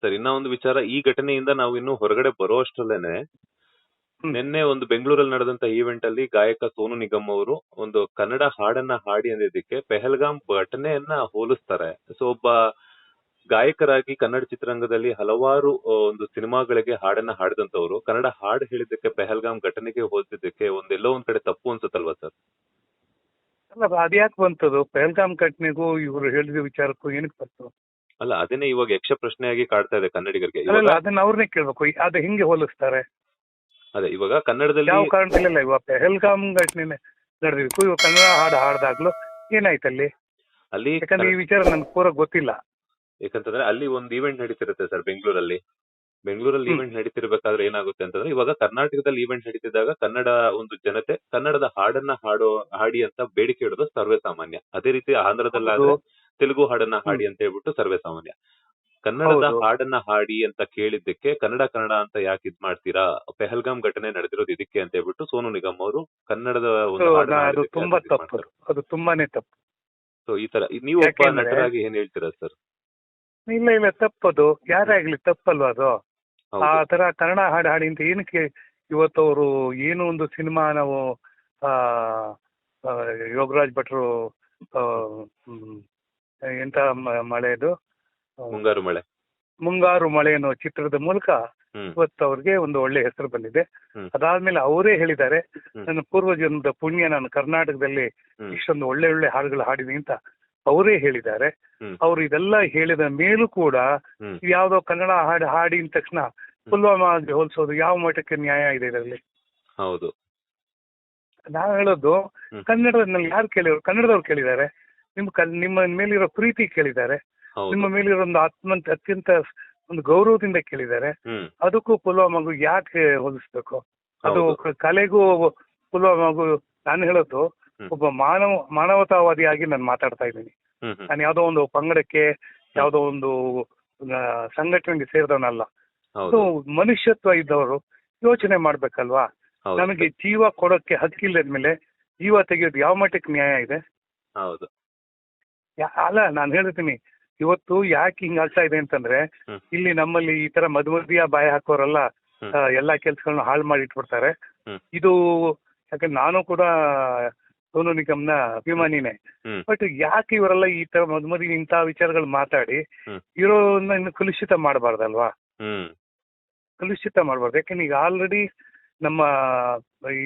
Sir ಇನ್ನ ಒಂದು ವಿಚಾರ, ಈ ಘಟನೆಯಿಂದ ನಾವು ಇನ್ನು ಹೊರಗಡೆ ಬರುವಷ್ಟರಲ್ಲೇನೆ ಹ್ಮ್. ನಿನ್ನೆ ಒಂದು ಬೆಂಗಳೂರಲ್ಲಿ ನಡೆದಂತ ಈವೆಂಟ್ ಅಲ್ಲಿ ಗಾಯಕ ಸೋನು ನಿಗಮ್ ಅವರು ಒಂದು ಕನ್ನಡ ಹಾಡನ್ನ ಹಾಡಿ ಅಂದಿದ್ದಕ್ಕೆ ಪೆಹಲ್ಗಾಮ್ ಘಟನೆಯನ್ನ ಹೋಲಿಸ್ತಾರೆ. ಸೊ ಒಬ್ಬ ಗಾಯಕರಾಗಿ ಕನ್ನಡ ಚಿತ್ರರಂಗದಲ್ಲಿ ಹಲವಾರು ಒಂದು ಸಿನಿಮಾಗಳಿಗೆ ಹಾಡನ್ನ ಹಾಡಿದಂತವ್ರು ಕನ್ನಡ ಹಾಡು ಹೇಳಿದ್ದಕ್ಕೆ ಪೆಹಲ್ಗಾಮ್ ಘಟನೆಗೆ ಹೋಲಿಸಿದ್ದಕ್ಕೆ ಒಂದೆಲ್ಲೋ ಒಂದ್ ಕಡೆ ತಪ್ಪು ಅನ್ಸುತ್ತಲ್ವಾ ಸರ್? ಅಲ್ಲ ಅದ್ಯಾಕೆ ಬಂತದು? ಪೆಹಲ್ಗಾಮ್ ಘಟನೆಗೂ ಇವರು ಹೇಳಿದ ವಿಚಾರಕ್ಕೂ ಏನಕ್ಕೆ ಬಂತು? ಅಲ್ಲ ಅದನ್ನೇ ಇವಾಗ ಯಕ್ಷ ಪ್ರಶ್ನೆಯಾಗಿ ಕಾಡ್ತಾ ಇದೆ ಕನ್ನಡಿಗರಿಗೆ. ಅಲ್ಲ ಅದನ್ನ ಅವ್ರನ್ನೇ ಕೇಳ್ಬೇಕು, ಅದು ಹೆಂಗೆ ಹೋಲಿಸ್ತಾರೆ? ಅದೇ ಇವಾಗ ಕನ್ನಡದಲ್ಲಿ ಯಾವ ಕಾರಣದಲ್ಲಿಲ್ಲ, ಇವಾಗ ಪೆಹಲ್ಗಾಮ್ ಘಟನೆ ನಡೆದಿತ್ತು, ಇವಾಗ ಕನ್ನಡ ಹಾಡು ಹಾಡ್ದಾಗ್ಲು ಏನಾಯ್ತಲ್ಲಿ? ಅಲ್ಲಿ ಯಾಕಂದ್ರೆ ಈ ವಿಚಾರ ನನ್ಗೆ ಪೂರ ಗೊತ್ತಿಲ್ಲ. ಯಾಕಂತಂದ್ರೆ ಅಲ್ಲಿ ಒಂದು ಈವೆಂಟ್ ನಡೀತಿರುತ್ತೆ ಸರ್ ಬೆಂಗಳೂರಲ್ಲಿ ಹ್ಮ್. ಈವೆಂಟ್ ನಡೀತಿರ್ಬೇಕಾದ್ರೆ ಏನಾಗುತ್ತೆ ಅಂತಂದ್ರೆ, ಇವಾಗ ಕರ್ನಾಟಕದಲ್ಲಿ ಈವೆಂಟ್ ನಡೀತಿದ್ದಾಗ ಕನ್ನಡ ಒಂದು ಜನತೆ ಕನ್ನಡದ ಹಾಡನ್ನ ಹಾಡಿ ಅಂತ ಬೇಡಿಕೆ ಇಡೋದು ಸರ್ವೇ ಸಾಮಾನ್ಯ. ಅದೇ ರೀತಿ ಆಂಧ್ರದಲ್ಲಾದ್ರೆ ಹೌದು. ತೆಲುಗು ಹಾಡನ್ನ ಹಾಡಿ ಅಂತ ಹೇಳ್ಬಿಟ್ಟು ಸರ್ವೇ ಸಾಮಾನ್ಯ. ಕನ್ನಡದ ಹೌದು. ಹಾಡನ್ನ ಹಾಡಿ ಅಂತ ಕೇಳಿದ್ದಕ್ಕೆ ಕನ್ನಡ ಅಂತ ಯಾಕೆ ಇದ್ ಮಾಡ್ತೀರಾ, ಪೆಹಲ್ಗಾಮ್ ಘಟನೆ ನಡೆದಿರೋದು ಇದಕ್ಕೆ ಅಂತ ಹೇಳ್ಬಿಟ್ಟು ಸೋನು ನಿಗಮ್ ಅವರು ಕನ್ನಡದ ಒಂದು ಹಾಡನ್ನ ಅದು ಹಾಡಿದ್ದಕ್ಕೆ ತುಂಬಾ ಅದನ್ನ ಇದ್ ತಪ್ಪು, ಮಾಡ್ತಾರೆ. ಅದು ತುಂಬಾನೇ ತಪ್ಪು. ಸೊ ಈ ತರ ನೀವು ಒಬ್ಬ ಯಾಕೆಂದ್ರೆ- ನಟರಾಗಿ ಏನ್ ಹೇಳ್ತೀರಾ ಸರ್? ಇಲ್ಲ ತಪ್ಪದು, ಯಾರೇ ಆಗ್ಲಿ ತಪ್ಪಲ್ವಾ ಅದು? ಆ ಹೌದು. ತರ ಕನ್ನಡ ಹಾಡು ಹಾಡಿ ಅಂತ ಏನಕ್ಕೆ ಇವತ್ತು ಅವರು ಏನು ಒಂದು ಸಿನಿಮಾ ನಾವು ಆ ಆ, ಯೋಗರಾಜ್ ಭಟ್ರು ಆ, ಹ್ಮ್, ಎಂತ ಮಳೆದು ಮುಂಗಾರು ಮಳೆ. ಮುಂಗಾರು ಮಳೆ ಅನ್ನೋ ಚಿತ್ರದ ಮೂಲಕ ಹ್ಮ್ ಇವತ್ತು ಅವ್ರಿಗೆ ಒಂದು ಒಳ್ಳೆ ಹೆಸರು ಬಂದಿದೆ. ಹ್ಮ್ ಅದಾದ್ಮೇಲೆ ಅವರೇ ಹೇಳಿದ್ದಾರೆ, ಹ್ಮ್. ನನ್ನ ಪೂರ್ವಜನ್ಮದ ಪುಣ್ಯ, ನಾನು ಕರ್ನಾಟಕದಲ್ಲಿ ಹ್ಮ್ ಇಷ್ಟೊಂದು ಒಳ್ಳೆ ಒಳ್ಳೆ ಹಾಡುಗಳು ಹಾಡಿದೀನಿ ಅಂತ ಅವರೇ ಹೇಳಿದ್ದಾರೆ. ಹ್ಮ್ ಅವ್ರು ಇದೆಲ್ಲ ಹೇಳಿದ ಮೇಲೂ ಕೂಡ ಹ್ಮ್ ಯಾವ್ದೋ ಕನ್ನಡ ಹಾಡು ಹಾಡಿದ ತಕ್ಷಣ ಪುಲ್ವಾಮಾಗೆ ಹೋಲಿಸೋದು ಯಾವ ಮಟ್ಟಕ್ಕೆ ನ್ಯಾಯ ಇದೆ ಇದರಲ್ಲಿ? ಹೌದು. ನಾವು ಹೇಳೋದು ಹ್ಮ್. ಕನ್ನಡದಲ್ಲಿ ಯಾರು ಕೇಳಿದ್ರು? ಕನ್ನಡದವ್ರು ಕೇಳಿದ್ದಾರೆ. ನಿಮ್ಮ ಮೇಲಿರೋ ಪ್ರೀತಿ ಕೇಳಿದ್ದಾರೆ, ನಿಮ್ಮ ಹೌದು. ಮೇಲಿರೋ ಒಂದು ಅತ್ಯಂತ ಒಂದು ಗೌರವದಿಂದ ಕೇಳಿದ್ದಾರೆ. ಹ್ಮ್ ಅದಕ್ಕೂ ಪುಲ್ವಾಮಾಗೂ ಯಾಕೆ ಹೋಲಿಸ್ಬೇಕು? ಅದು ಹೌದು. ಕಲೆಗೂ ಪುಲ್ವಾಮಾಗೂ ನಾನು ಹೇಳೋದು, ಹ್ಮ್. ಒಬ್ಬ ಮಾನವತಾವಾದಿಯಾಗಿ ನಾನು ಮಾತಾಡ್ತಾ ಇದ್ದೀನಿ. ಹ್ಮ್ ಹ್ಮ್ ನಾನು ಯಾವುದೋ ಒಂದು ಪಂಗಡಕ್ಕೆ, ಯಾವುದೋ ಒಂದು ಸಂಘಟನೆಗೆ ಸೇರಿದವನಲ್ಲ. ಅದು ಹೌದು. ಮನುಷ್ಯತ್ವ ಇದ್ದವರು ಯೋಚನೆ ಮಾಡ್ಬೇಕಲ್ವಾ? ಹೌದು. ನಮಗೆ ಜೀವ ಕೊಡೋಕ್ಕೆ ಹಕ್ಕಿಲ್ಲದ್ಮೇಲೆ ಜೀವ ತೆಗೆಯೋದು ಯಾವ ಮಟ್ಟಕ್ಕೆ ನ್ಯಾಯ ಇದೆ? ಹೌದು. ಅಲ್ಲ ನಾನು ಹೇಳ್ತೀನಿ, ಇವತ್ತು ಯಾಕೆ ಹಿಂಗ್ ಆಗ್ತಾ ಇದೆ ಅಂತಂದ್ರೆ, ಹ್ಮ್. ಇಲ್ಲಿ ನಮ್ಮಲ್ಲಿ ಈ ತರ ಮಧ್ಯ ಬಾಯಿ ಹಾಕೋರೆಲ್ಲ ಹ್ಮ್. ಎಲ್ಲಾ ಕೆಲ್ಸಗಳನ್ನ ಹಾಳು ಮಾಡಿ ಇಟ್ಬಿಡ್ತಾರೆ. ಹ್ಮ್. ಇದು ಯಾಕಂದ್ರೆ ನಾನು ಕೂಡ ಸೋನು ನಿಗಮ್ನ ಅಭಿಮಾನಿನೇ. ಹ್ಮ್ ಬಟ್ ಯಾಕೆ ಇವರೆಲ್ಲ ಈ ತರ ಮಧ್ಯ ಇಂಥ ವಿಚಾರಗಳು ಮಾತಾಡಿ ಹ್ಮ್. ಇರೋನ್ನ ಇನ್ನು ಕಲುಷಿತ ಮಾಡಬಾರ್ದಲ್ವಾ? ಹ್ಮ್ ಕಲುಷಿತ ಮಾಡಬಾರ್ದು. ಯಾಕಂದ್ರೆ ಈಗ ಆಲ್ರೆಡಿ ನಮ್ಮ ಈ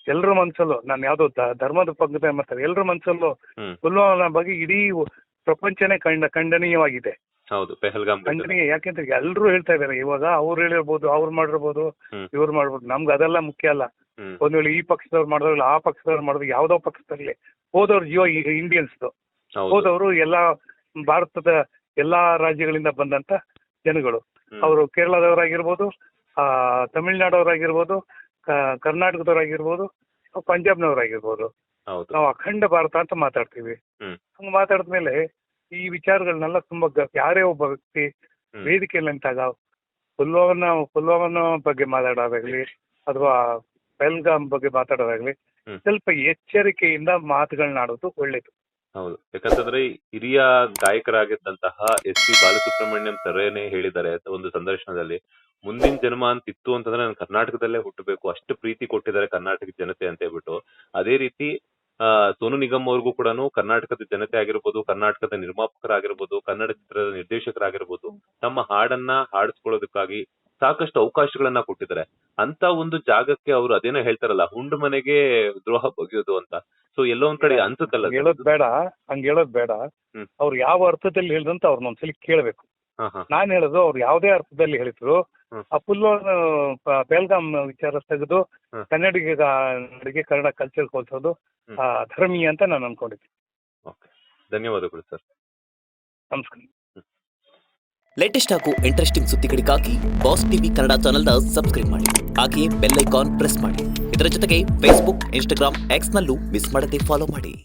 ಎಲ್ರ ಮನ್ಸಲ್ಲೂ, ನಾನು ಯಾವ್ದೋ ಧರ್ಮದ ಪಂಗದ ಮಾತಾಡ, ಎಲ್ರ ಮನ್ಸಲ್ಲೂ ಹ್ಮ್ ಪುಲ್ವಾಮಾ ಬಗ್ಗೆ ಇಡೀ ಪ್ರಪಂಚನೇ ಖಂಡನೀಯವಾಗಿದೆ. ಹೌದು. ಪೆಹಲ್ಗಾಮ್ ಘಟನೆ. ಖಂಡನೀಯ ಯಾಕೆಂದ್ರೆ ಎಲ್ರು ಹೇಳ್ತಾ ಇದಾರೆ. ಇವಾಗ ಅವ್ರು ಹೇಳಿರ್ಬೋದು, ಅವ್ರು ಮಾಡಿರ್ಬೋದು, ಹ್ಮ್ ಇವ್ರು ಮಾಡ್ಬೋದು, ನಮ್ಗೆ ಅದೆಲ್ಲ ಮುಖ್ಯ ಅಲ್ಲ. ಹ್ಮ್ ಒಂದ್ ವೇಳೆ ಈ ಪಕ್ಷದವ್ರು ಮಾಡಿದ್ರಲ್ಲ, ಆ ಪಕ್ಷದವ್ರು ಮಾಡಿದ್ರು, ಯಾವ್ದೋ ಪಕ್ಷದಲ್ಲಿ ಹೋದವ್ರ ಜೀವ ಇಂಡಿಯನ್ಸ್ದು, ಹೌದು. ಹೋದವರು ಎಲ್ಲಾ ಭಾರತದ ಎಲ್ಲಾ ರಾಜ್ಯಗಳಿಂದ ಬಂದಂತ ಜನಗಳು. ಹ್ಮ್. ಅವರು ಕೇರಳದವರಾಗಿರ್ಬೋದು, ತಮಿಳ್ನಾಡವರಾಗಿರ್ಬೋದು, ಕರ್ನಾಟಕದವರಾಗಿರ್ಬೋದು, ಪಂಜಾಬ್ನವರಾಗಿರ್ಬೋದು. ಹೌದು. ನಾವು ಅಖಂಡ ಭಾರತ ಅಂತ ಮಾತಾಡ್ತೀವಿ. ಹ್ಮ್ ಹಂಗ ಮಾತಾಡಿದ್ಮೇಲೆ ಈ ವಿಚಾರಗಳನ್ನೆಲ್ಲ ತುಂಬಾ ಯಾರೇ ಒಬ್ಬ ವ್ಯಕ್ತಿ ಹ್ಮ್ ವೇದಿಕೆಯಲ್ಲಿ ನಿಂತಾಗ ಪುಲ್ವಾಮಾ ಬಗ್ಗೆ ಮಾತಾಡೋದಾಗ್ಲಿ ಅಥವಾ ಪೆಹಲ್ಗಾಮ್ ಬಗ್ಗೆ ಮಾತಾಡೋದಾಗ್ಲಿ ಹ್ಮ್. ಸ್ವಲ್ಪ ಎಚ್ಚರಿಕೆಯಿಂದ ಮಾತುಗಳನ್ನ ಆಡೋದು ಒಳ್ಳೇದು. ಹೌದು. ಯಾಕಂತಂದ್ರೆ ಹಿರಿಯ ಗಾಯಕರಾಗಿದ್ದಂತಹ SP ಬಾಲಸುಬ್ರಹ್ಮಣ್ಯಂ ಸರೇನೆ ಹೇಳಿದ್ದಾರೆ ಒಂದು ಸಂದರ್ಶನದಲ್ಲಿ, ಮುಂದಿನ ಜನ್ಮ ಅಂತ ಇತ್ತು ಅಂತಂದ್ರೆ ನಾನು ಕರ್ನಾಟಕದಲ್ಲೇ ಹುಟ್ಟಬೇಕು, ಅಷ್ಟು ಪ್ರೀತಿ ಕೊಟ್ಟಿದ್ದಾರೆ ಕರ್ನಾಟಕ ಜನತೆ ಅಂತ ಹೇಳ್ಬಿಟ್ಟು. ಅದೇ ರೀತಿ ಸೋನು ನಿಗಮ್ ಅವ್ರಿಗೂ ಕೂಡ ಕರ್ನಾಟಕದ ಜನತೆ ಆಗಿರ್ಬೋದು, ಕರ್ನಾಟಕದ ನಿರ್ಮಾಪಕರಾಗಿರ್ಬೋದು, ಕನ್ನಡ ಚಿತ್ರದ ನಿರ್ದೇಶಕರಾಗಿರ್ಬೋದು, ತಮ್ಮ ಹಾಡನ್ನ ಹಾಡಿಸ್ಕೊಳ್ಳೋದಕ್ಕಾಗಿ ಸಾಕಷ್ಟು ಅವಕಾಶಗಳನ್ನ ಕೊಟ್ಟಿದ್ದಾರೆ. ಅಂತ ಒಂದು ಜಾಗಕ್ಕೆ ಅವರು ಅದೇನೋ ಹೇಳ್ತಾರಲ್ಲ, ಹುಂಡು ಮನೆಗೆ ದ್ರೋಹ ಬಗೆಯೋದು ಅಂತ. ಸೊ ಎಲ್ಲೋ ಒಂದ್ ಕಡೆ ಅನ್ಸುತ್ತಲ್ಲ ಹಂಗ್ ಹೇಳೋದ್ ಬೇಡ. ಹ್ಮ್. ಅವ್ರು ಯಾವ ಅರ್ಥದಲ್ಲಿ ಹೇಳಿದಂತ ಅವ್ರನ್ನ ಒಂದ್ಸಲಿ ಕೇಳ್ಬೇಕು. ಹಾ ಹಾ ನಾನ್ ಹೇಳೋದು, ಅವ್ರು ಯಾವ್ದೇ ಅರ್ಥದಲ್ಲಿ ಹೇಳಿದ್ರು, ಹ್ಮ್. ಆ ಪೆಹಲ್ಗಾಮ್ ವಿಚಾರ ತೆಗೆದು ಹ್ಮ್. ಕನ್ನಡಿಗೆ ಕನ್ನಡ ಕಲ್ಚರ್ ಹೋಲಿಸೋದು ಹ್ಮ್. ಧರ್ಮೀಯ ಅಂತ ನಾನು ಅನ್ಕೊಂಡಿದ್ದೀನಿ. ಓಕೆ, ಧನ್ಯವಾದಗಳು ಸರ್. ನಮಸ್ಕಾರ. ಲೇಟೆಸ್ಟ್ ಹಾಗೂ ಇಂಟ್ರೆಸ್ಟಿಂಗ್ ಸುದ್ದಿಗಳಿಗಾಗಿ ಬಾಸ್ ಟಿವಿ ಕನ್ನಡ ಚಾನೆಲ್ನ ಸಬ್ಸ್ಕ್ರೈಬ್ ಮಾಡಿ. ಹಾಗೆಯೇ ಬೆಲ್ ಐಕಾನ್ ಪ್ರೆಸ್ ಮಾಡಿ. ಇದರ ಜೊತೆಗೆ ಫೇಸ್ಬುಕ್, ಇನ್ಸ್ಟಾಗ್ರಾಮ್, ಎಕ್ಸ್ನಲ್ಲೂ ಮಿಸ್ ಮಾಡದೆ ಫಾಲೋ ಮಾಡಿ.